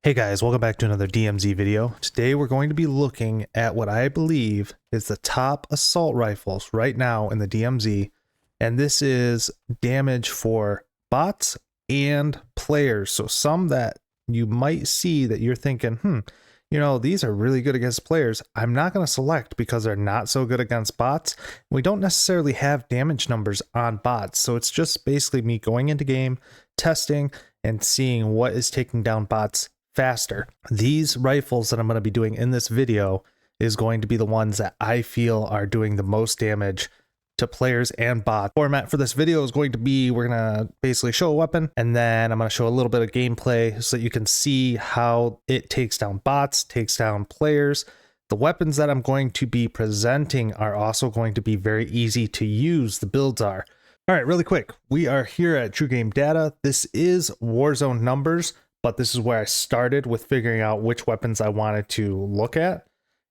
Hey guys, welcome back to another DMZ video. Today we're going to be looking at what I believe is the top assault rifles right now in the DMZ, and this is damage for bots and players. So some that you might see that you're thinking, these are really good against players. I'm not going to select because they're not so good against bots. We don't necessarily have damage numbers on bots, so it's just basically me going into game, testing, and seeing what is taking down bots faster. These rifles that I'm going to be doing in this video is going to be the ones that I feel are doing the most damage to players and bots. Format for this video is going to be, we're going to basically show a weapon, and then I'm going to show a little bit of gameplay so that you can see how it takes down bots, takes down players. The weapons that I'm going to be presenting are also going to be very easy to use. The builds are. All right, really quick. We are here at True Game Data. This is Warzone numbers, but this is where I started with figuring out which weapons I wanted to look at.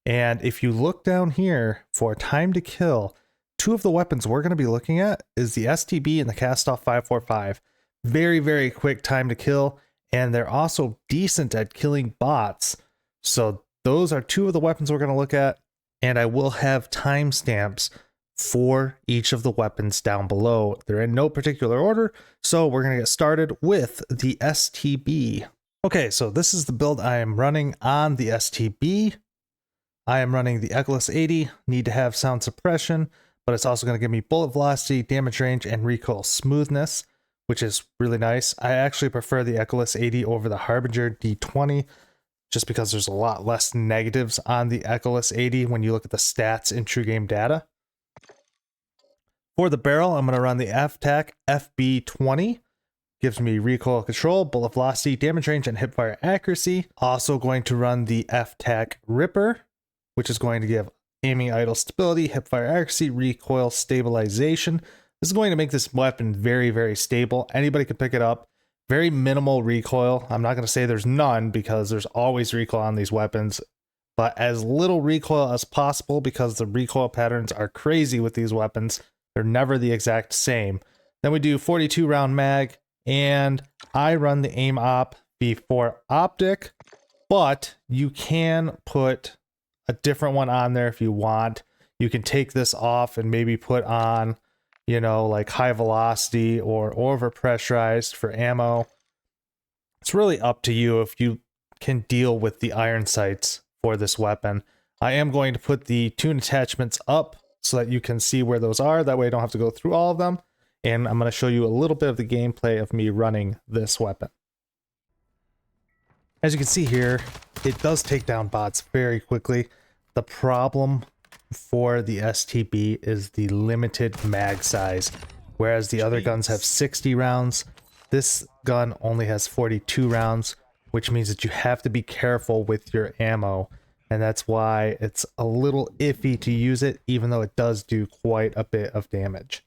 And if you look down here for time to kill, two of the weapons we're going to be looking at is the STB and the Kastov 545. Very, very quick time to kill, and they're also decent at killing bots. So those are two of the weapons we're going to look at, and I will have timestamps for each of the weapons down below. They're in no particular order, so we're going to get started with the STB. Okay, so this is the build I am running on the STB. I am running the Echoless 80, need to have sound suppression, but it's also going to give me bullet velocity, damage range, and recoil smoothness, which is really nice. I actually prefer the Echoless 80 over the Harbinger D20, just because there's a lot less negatives on the Echoless 80 when you look at the stats in True Game Data. For the barrel, I'm going to run the FTAC FB20. Gives me recoil control, bullet velocity, damage range, and hipfire accuracy. Also going to run the FTAC Ripper, which is going to give aiming idle stability, hipfire accuracy, recoil stabilization. This is going to make this weapon very, very stable. Anybody can pick it up. Very minimal recoil. I'm not going to say there's none because there's always recoil on these weapons, but as little recoil as possible because the recoil patterns are crazy with these weapons. They're never the exact same. Then we do 42 round mag, and I run the aim op before optic, but you can put a different one on there if you want. You can take this off and maybe put on, like high velocity or over pressurized for ammo. It's really up to you if you can deal with the iron sights for this weapon. I am going to put the tune attachments up so that you can see where those are. That way I don't have to go through all of them. And I'm going to show you a little bit of the gameplay of me running this weapon. As you can see here, it does take down bots very quickly. The problem for the STB is the limited mag size. Whereas the other guns have 60 rounds, this gun only has 42 rounds, which means that you have to be careful with your ammo. And that's why it's a little iffy to use it, even though it does do quite a bit of damage.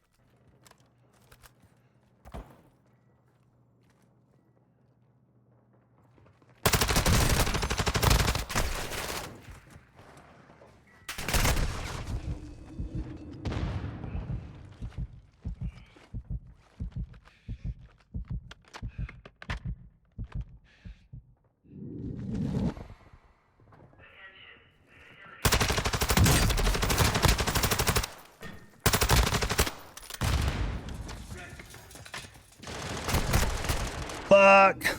Fuck!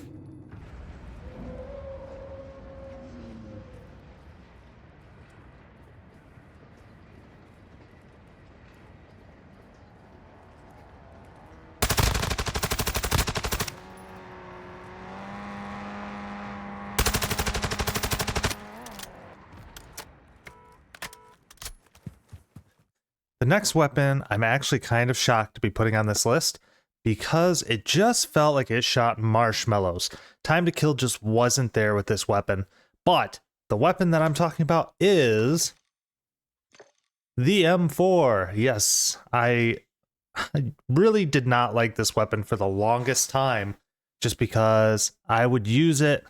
The next weapon I'm actually kind of shocked to be putting on this list, because it just felt like it shot marshmallows. Time to kill just wasn't there with this weapon. But the weapon that I'm talking about is the M4. Yes, I really did not like this weapon for the longest time, just because I would use it,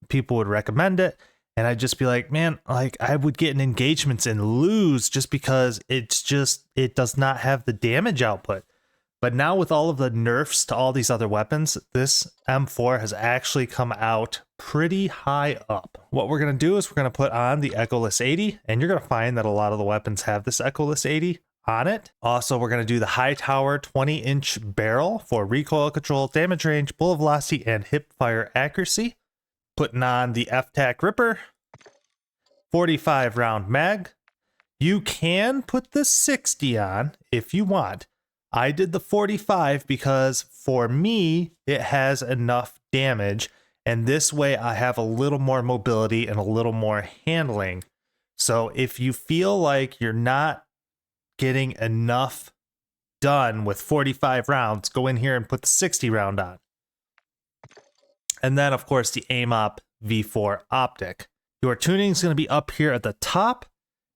people would recommend it, and I'd just be like, man, like I would get in engagements and lose just because it does not have the damage output. But now with all of the nerfs to all these other weapons, this M4 has actually come out pretty high up. What we're going to do is we're going to put on the Echoless 80, and you're going to find that a lot of the weapons have this Echoless 80 on it. Also, we're going to do the High Tower 20-inch barrel for recoil control, damage range, bullet velocity, and hip fire accuracy. Putting on the F-Tac Ripper, 45 round mag. You can put the 60 on if you want. I did the 45 because for me, it has enough damage, and this way I have a little more mobility and a little more handling. So if you feel like you're not getting enough done with 45 rounds, go in here and put the 60 round on. And then, of course, the AIM-OP V4 optic. Your tuning is going to be up here at the top.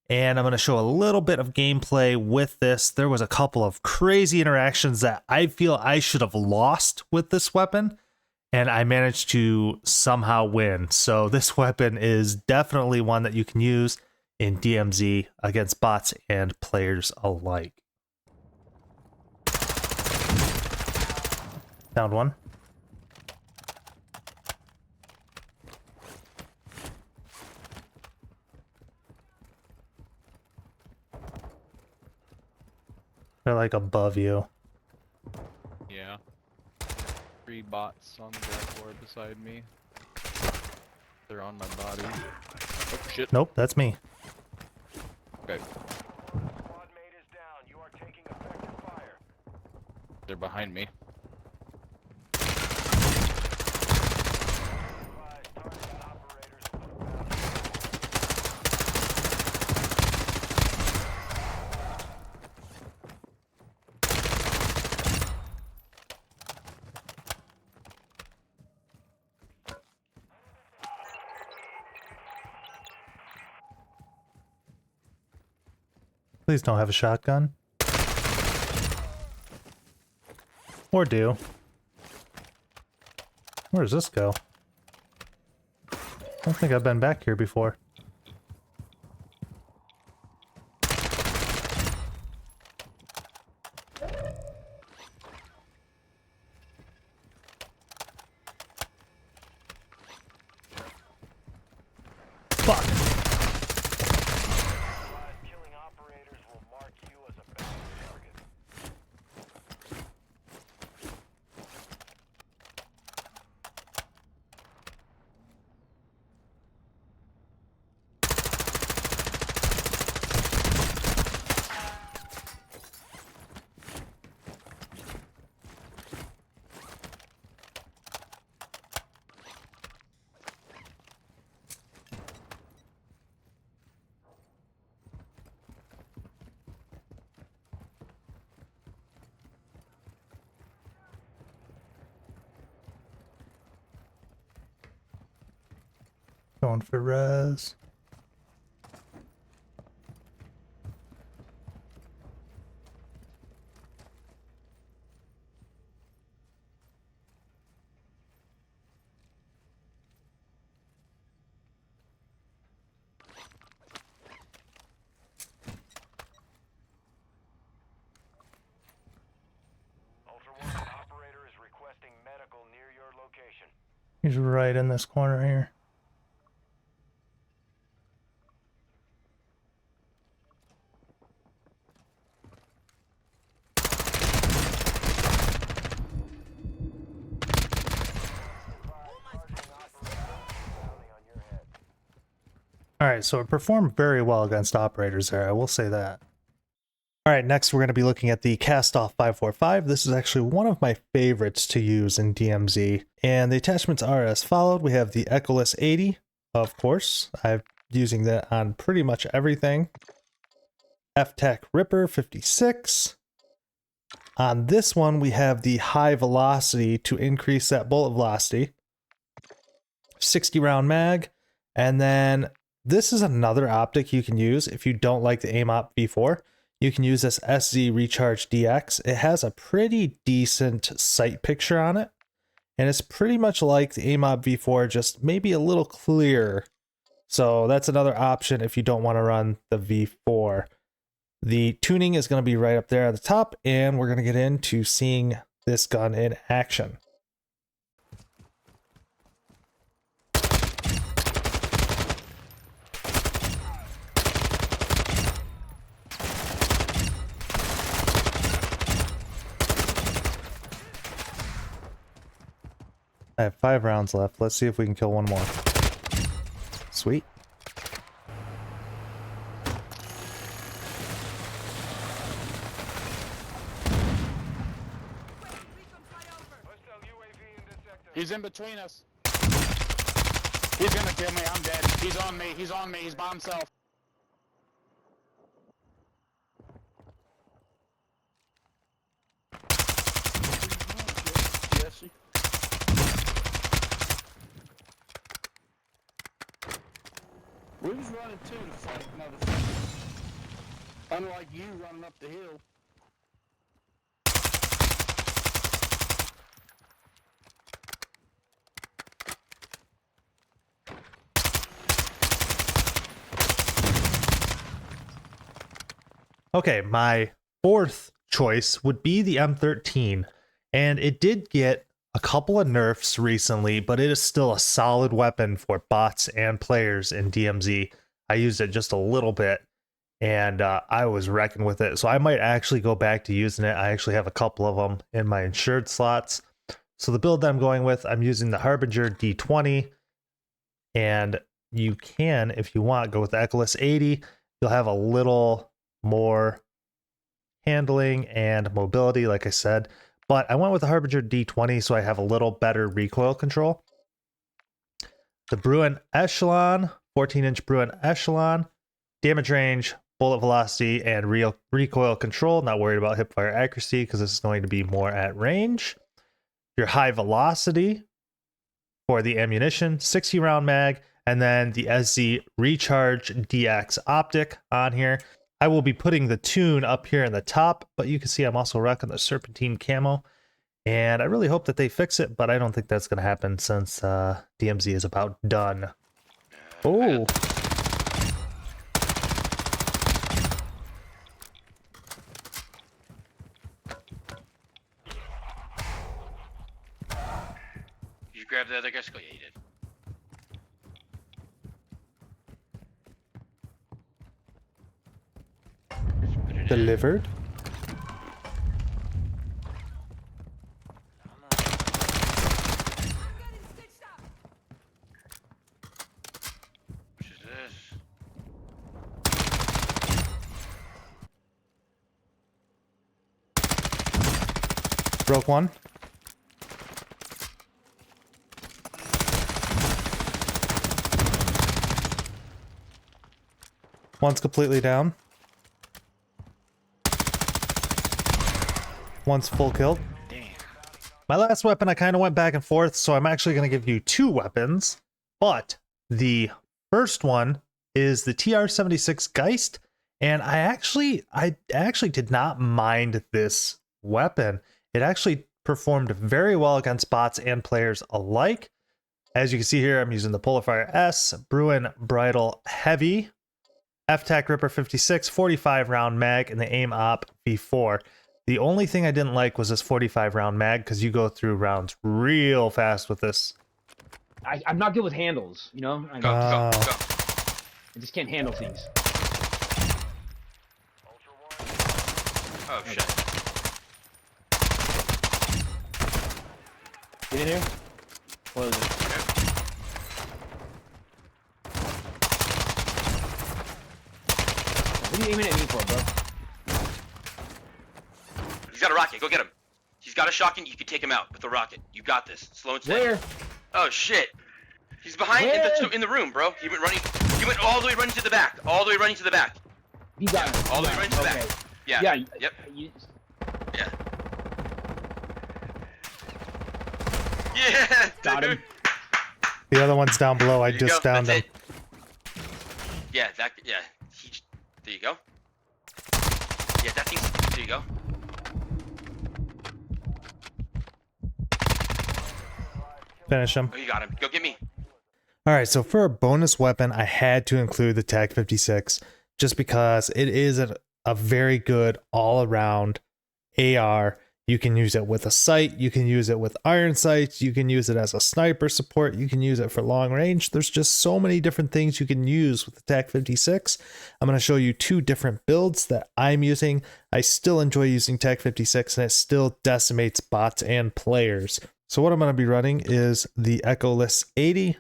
And I'm going to show a little bit of gameplay with this. There was a couple of crazy interactions that I feel I should have lost with this weapon, and I managed to somehow win. So this weapon is definitely one that you can use in DMZ against bots and players alike. Found one. They're like above you. Yeah. 3 bots on the blackboard beside me. They're on my body. Oh shit. Nope, that's me. Okay. Squad mate is down. You are taking effective fire. They're behind me. Advise target operators will put a bounty. Please don't have a shotgun. Or do. Where does this go? I don't think I've been back here before. Fuck. Killing operators will mark you as a bounty target. Going for res. Ultra One, an operator is requesting medical near your location. He's right in this corner here. Alright, so it performed very well against operators there, I will say that. Alright, next we're going to be looking at the Kastov 545. This is actually one of my favorites to use in DMZ. And the attachments are as followed. We have the Echoless 80, of course. I'm using that on pretty much everything. F-Tac Ripper 56. On this one, we have the high velocity to increase that bullet velocity. 60 round mag. And then this is another optic you can use if you don't like the AIM-OP V4. You can use this SZ Recharge DX. It has a pretty decent sight picture on it. And it's pretty much like the AIM-OP V4, just maybe a little clearer. So that's another option if you don't want to run the V4. The tuning is going to be right up there at the top, and we're going to get into seeing this gun in action. I have 5 rounds left. Let's see if we can kill one more. Sweet. Hostile UAV in this sector. He's in between us. He's gonna kill me. I'm dead. He's on me. He's on me. He's by himself. Jesse. We was running too to fight motherfuckers. Unlike you running up the hill. Okay, my fourth choice would be the M13, and it did get a couple of nerfs recently, but it is still a solid weapon for bots and players in DMZ. I used it just a little bit, and I was wrecking with it, so I might actually go back to using it. I actually have a couple of them in my insured slots. So the build that I'm going with, I'm using the Harbinger D20, and you can, if you want, go with the Echoless 80. You'll have a little more handling and mobility, like I said, but I went with the Harbinger D20 so I have a little better recoil control. The Bruin Echelon, 14-inch Bruin Echelon, damage range, bullet velocity, and real recoil control. Not worried about hipfire accuracy because this is going to be more at range. Your high velocity for the ammunition, 60 round mag, and then the SZ Recharge DX optic on here. I will be putting the tune up here in the top, but you can see I'm also rocking the Serpentine camo, and I really hope that they fix it, but I don't think that's going to happen since DMZ is about done. Oh. You grabbed the other guy? Oh, yeah, you did. Delivered. Which is this? Broke one. One's completely down. One's full killed. Damn. My last weapon, I kind of went back and forth, so I'm actually going to give you 2 weapons. But the first one is the TR76 Geist, and I actually did not mind this weapon. It actually performed very well against bots and players alike. As you can see here, I'm using the Polarfire S, Bruin Bridle Heavy, F-Tac Ripper 56, 45 round mag, and the AIM Op V4. The only thing I didn't like was this 45 round mag because you go through rounds real fast with this. I'm not good with handles, you know? Go, go, go. I just can't handle things. Oh, shit. Get in here. Close it. What are you aiming at me for, bro? He's got a rocket. Go get him. He's got a shotgun. You can take him out with a rocket. You got this. Slow and steady. Where? Oh, shit. He's behind in the room, bro. He went running. He went all the way running to the back. All the way running to the back. You got it. All the way running to the back. Yeah. Yeah. Yep. Yeah. Yeah. Got him. The other one's down below. I There you just go. downed him. That's it. Yeah. That. Yeah. There you go. Yeah. That thing's. There you go. Finish him. Oh, you got him. Go get me. All right, so for a bonus weapon, I had to include the TAC 56 just because it is a a very good all-around AR. You can use it with a sight, you can use it with iron sights, you can use it as a sniper support, you can use it for long range. There's just so many different things you can use with the TAC-56. I'm going to show you two different builds that I'm using. I still enjoy using TAC-56 and it still decimates bots and players. So what I'm going to be running is the Echoless 80,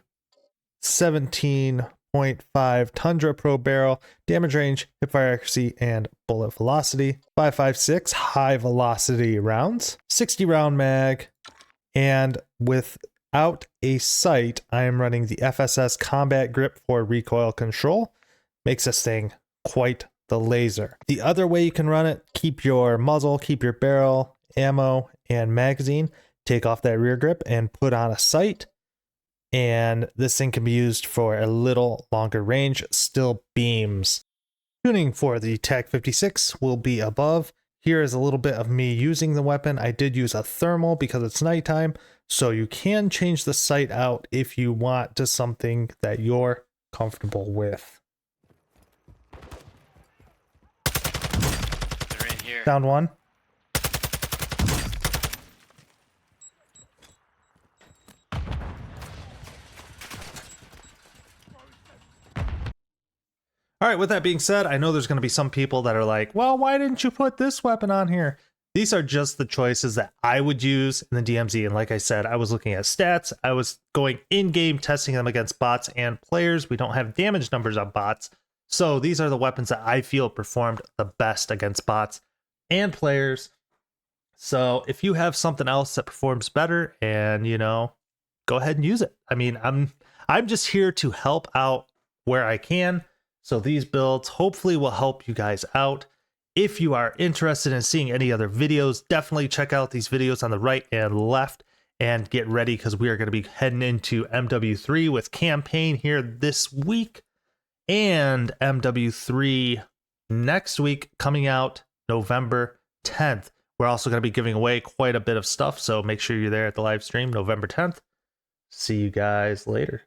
17.5 Tundra Pro barrel, damage range, hipfire accuracy, and bullet velocity. 5.56 high velocity rounds, 60 round mag, and without a sight, I am running the FSS combat grip for recoil control. Makes this thing quite the laser. The other way you can run it, keep your muzzle, keep your barrel, ammo, and magazine, take off that rear grip and put on a sight. And this thing can be used for a little longer range, still beams. Tuning for the TAC-56 will be above. Here is a little bit of me using the weapon. I did use a thermal because it's nighttime, so you can change the sight out if you want to something that you're comfortable with. They're in here. Down one. All right, with that being said, I know there's going to be some people that are like, well, why didn't you put this weapon on here? These are just the choices that I would use in the DMZ. And like I said, I was looking at stats. I was going in-game testing them against bots and players. We don't have damage numbers on bots. So these are the weapons that I feel performed the best against bots and players. So if you have something else that performs better and, you know, go ahead and use it. I mean, I'm just here to help out where I can. So these builds hopefully will help you guys out. If you are interested in seeing any other videos, definitely check out these videos on the right and left and get ready because we are going to be heading into MW3 with campaign here this week and MW3 next week coming out November 10th. We're also going to be giving away quite a bit of stuff, so make sure you're there at the live stream November 10th. See you guys later.